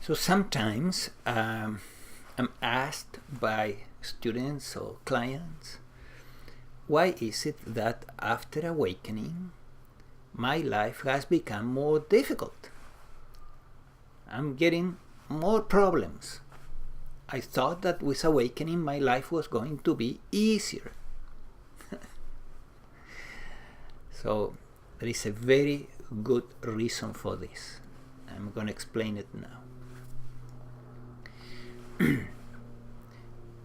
So sometimes I'm asked by students or clients, why is it that after awakening my life has become more difficult? I'm getting more problems. I thought that with awakening my life was going to be easier. So there is a very good reason for this. I'm going to explain it now.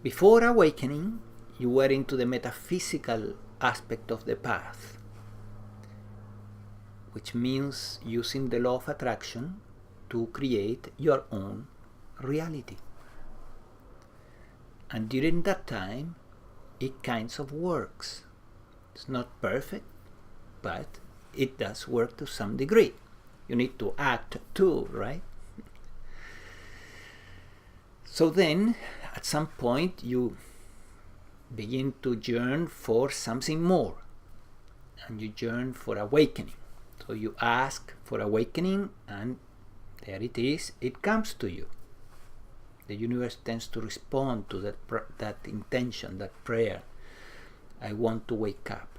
Before awakening, you were into the metaphysical aspect of the path, which means using the law of attraction to create your own reality. And during that time, it kind of works. It's not perfect, but it does work to some degree. You need to act too, right? So then, at some point, you begin to yearn for something more, and you yearn for awakening. So you ask for awakening, and there it is, it comes to you. The universe tends to respond to that intention, that prayer. I want to wake up.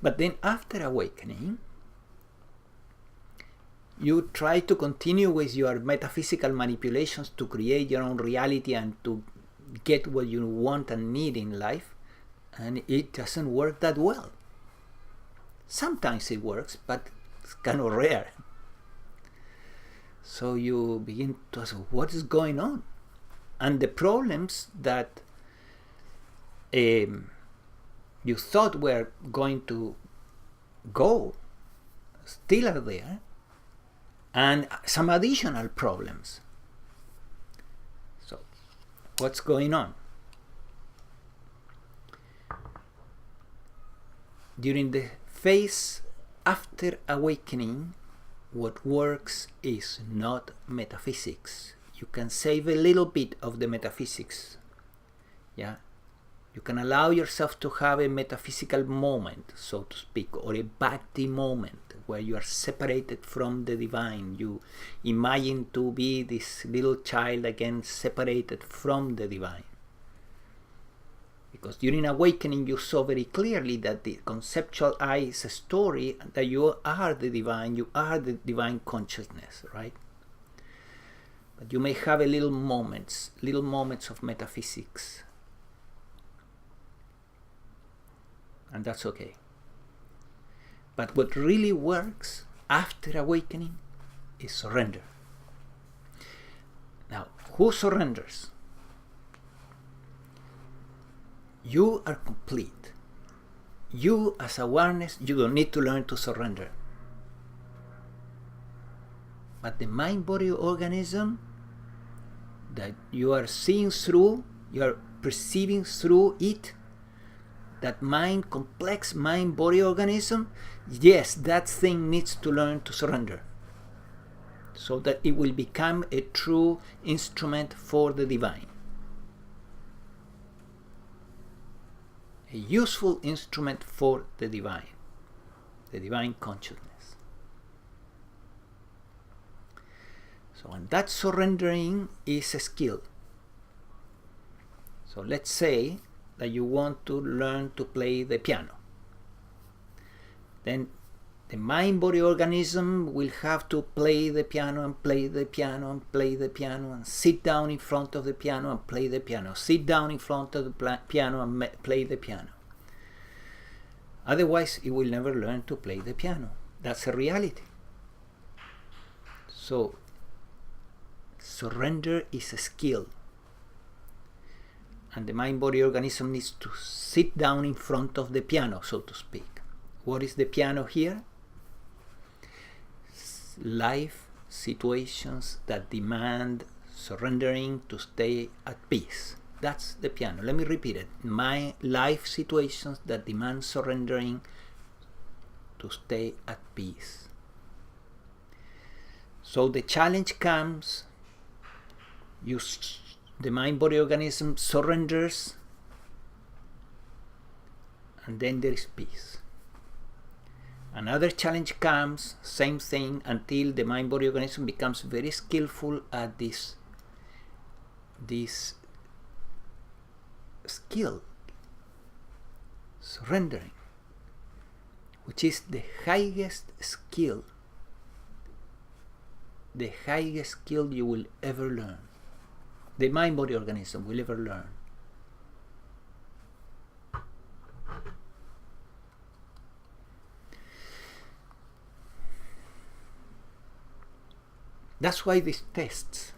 But then after awakening, you try to continue with your metaphysical manipulations to create your own reality and to get what you want and need in life, and it doesn't work that well. Sometimes it works, but it's kind of rare. So you begin to ask, what is going on? And the problems that you thought were going to go still are there, and some additional problems. So what's going on? During the phase after awakening, what works is not metaphysics. You can save a little bit of the metaphysics. Yeah, you can allow yourself to have a metaphysical moment, so to speak, or a bhakti moment where you are separated from the divine. You imagine to be this little child again, separated from the divine. Because during awakening you saw very clearly that the conceptual I is a story, that you are the divine, you are the divine consciousness, right? But you may have a little moments of metaphysics. And that's okay. But what really works after awakening is surrender. Now, who surrenders? You are complete. You as awareness, you don't need to learn to surrender. But the mind-body organism that you are seeing through, you are perceiving through it, that mind, complex mind-body organism, yes, that thing needs to learn to surrender, so that it will become a true instrument for the divine. A useful instrument for the divine consciousness. So, and that surrendering is a skill. So let's say that you want to learn to play the piano. Then the mind-body organism will have to play the piano and play the piano and play the piano and sit down in front of the piano and play the piano. Sit down in front of the piano and play the piano. Otherwise, it will never learn to play the piano. That's a reality. So, surrender is a skill. And the mind-body organism needs to sit down in front of the piano, so to speak. What is the piano here? Life situations that demand surrendering to stay at peace. That's the piano. Let me repeat it. My life situations that demand surrendering to stay at peace. So the challenge comes, the mind-body organism surrenders, and then there is peace. Another challenge comes, same thing, until the mind-body organism becomes very skillful at this skill, surrendering, which is the highest skill you will ever learn, the mind-body organism will ever learn. That's why these tests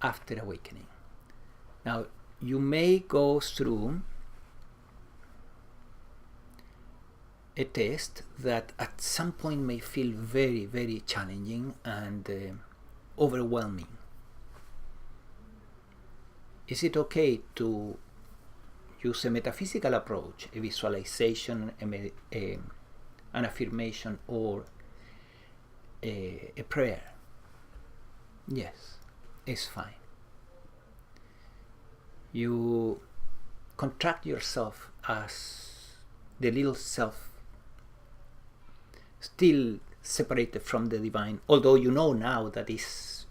after awakening. Now, you may go through a test that at some point may feel very, very challenging and overwhelming. Is it okay to use a metaphysical approach, a visualization, an affirmation, or a prayer? Yes, it's fine. You contract yourself as the little self, still separated from the divine, although you know now that it's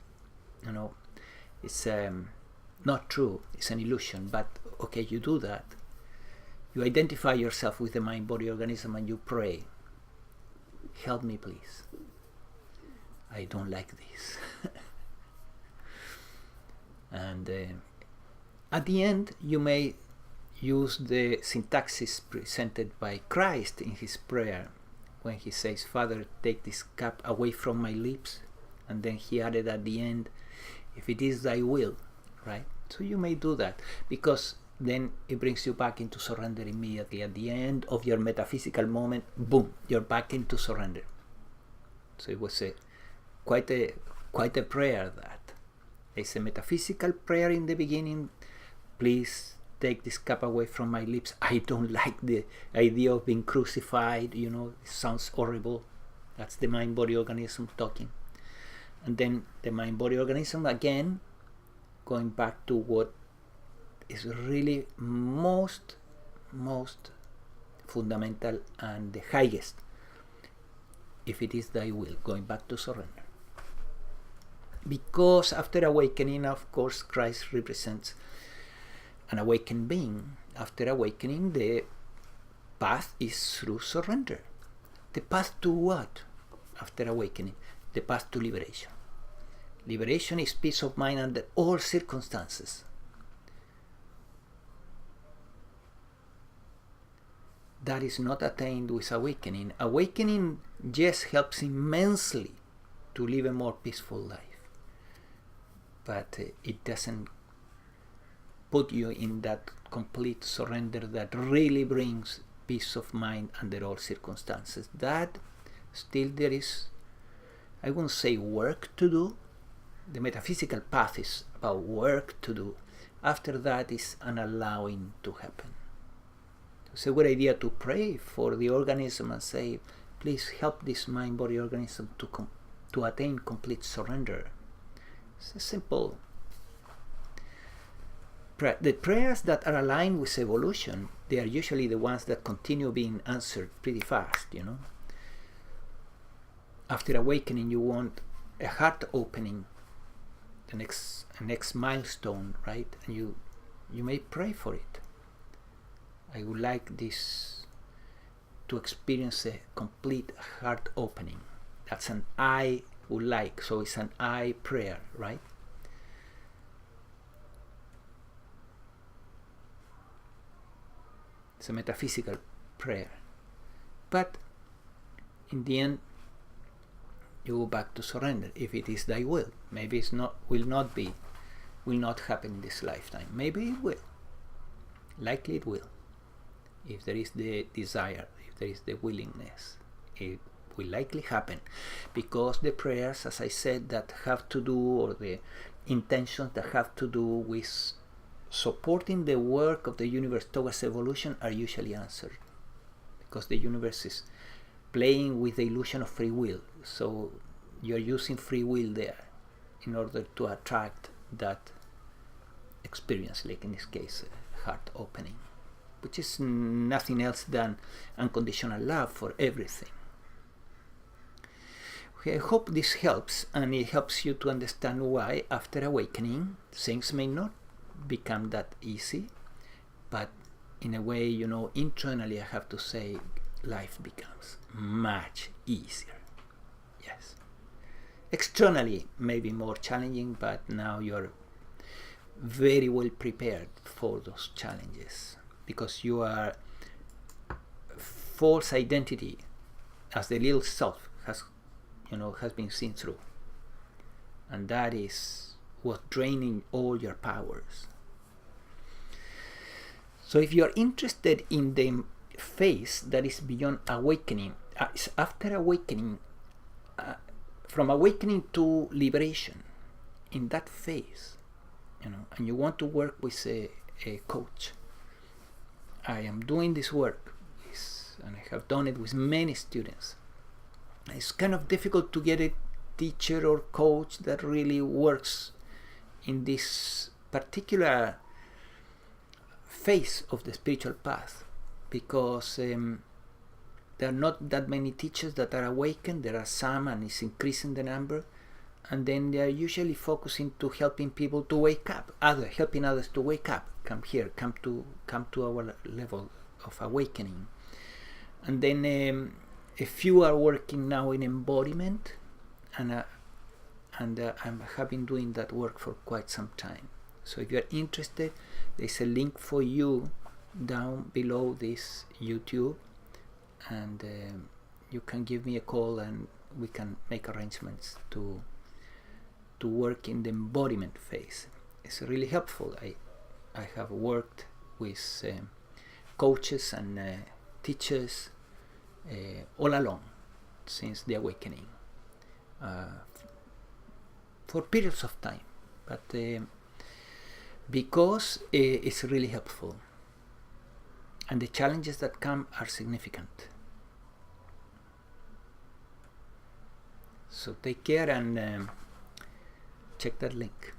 not true, it's an illusion. But okay, you do that. You identify yourself with the mind-body organism and you pray, help me please, I don't like this. And at the end you may use the syntaxis presented by Christ in his prayer when he says, Father, take this cup away from my lips, and then he added at the end, if it is thy will, right? So you may do that, because then it brings you back into surrender immediately. At the end of your metaphysical moment, boom, you're back into surrender. So it was quite a prayer. That it's a metaphysical prayer in the beginning. Please take this cup away from my lips. I don't like the idea of being crucified. It sounds horrible. That's the mind-body organism talking. And then the mind-body organism again going back to what is really most fundamental and the highest. If it is thy will, going back to surrender. Because after awakening, of course, Christ represents an awakened being. After awakening, the path is through surrender. The path to what? After awakening, the path to liberation. Liberation is peace of mind under all circumstances. That is not attained with awakening. Awakening just helps immensely to live a more peaceful life. But it doesn't put you in that complete surrender that really brings peace of mind under all circumstances. That still there is, I won't say work to do. The metaphysical path is about work to do. After that is an allowing to happen. It's a good idea to pray for the organism and say, please help this mind-body organism to attain complete surrender. It's a simple prayer. The prayers that are aligned with evolution, they are usually the ones that continue being answered pretty fast, After awakening, you want a heart opening, the next milestone, right? And you may pray for it. I would like this to experience a complete heart opening. That's an I would like. So it's an I prayer, right? It's a metaphysical prayer. But in the end, you go back to surrender. If it is thy will, maybe will not happen in this lifetime. Maybe it will. Likely it will. If there is the desire, if there is the willingness, it will likely happen, because the prayers, as I said, that have to do, or the intentions that have to do with supporting the work of the universe towards evolution are usually answered, because the universe is playing with the illusion of free will. So you're using free will there in order to attract that experience, like in this case, heart opening. which is nothing else than unconditional love for everything. Okay, I hope this helps, and it helps you to understand why after awakening things may not become that easy, but in a way, internally I have to say life becomes much easier. Yes. Externally maybe more challenging, but now you're very well prepared for those challenges because your false identity as the little self has been seen through, and that is what's draining all your powers. So if you are interested in the phase that is beyond awakening, after awakening, from awakening to liberation, in that phase, and you want to work with a coach, I am doing this work, and I have done it with many students. It's kind of difficult to get a teacher or coach that really works in this particular phase of the spiritual path, because there are not that many teachers that are awakened. There are some, and it's increasing the number, and then they are usually focusing to helping people to wake up, helping others to wake up, come here, come to our level of awakening. And then a few are working now in embodiment, and I have been doing that work for quite some time. So if you are interested, there's a link for you down below this YouTube, and you can give me a call and we can make arrangements to work in the embodiment phase. It's really helpful. I have worked with coaches and teachers all along since the awakening for periods of time, but because it's really helpful, and the challenges that come are significant. So take care and check that link.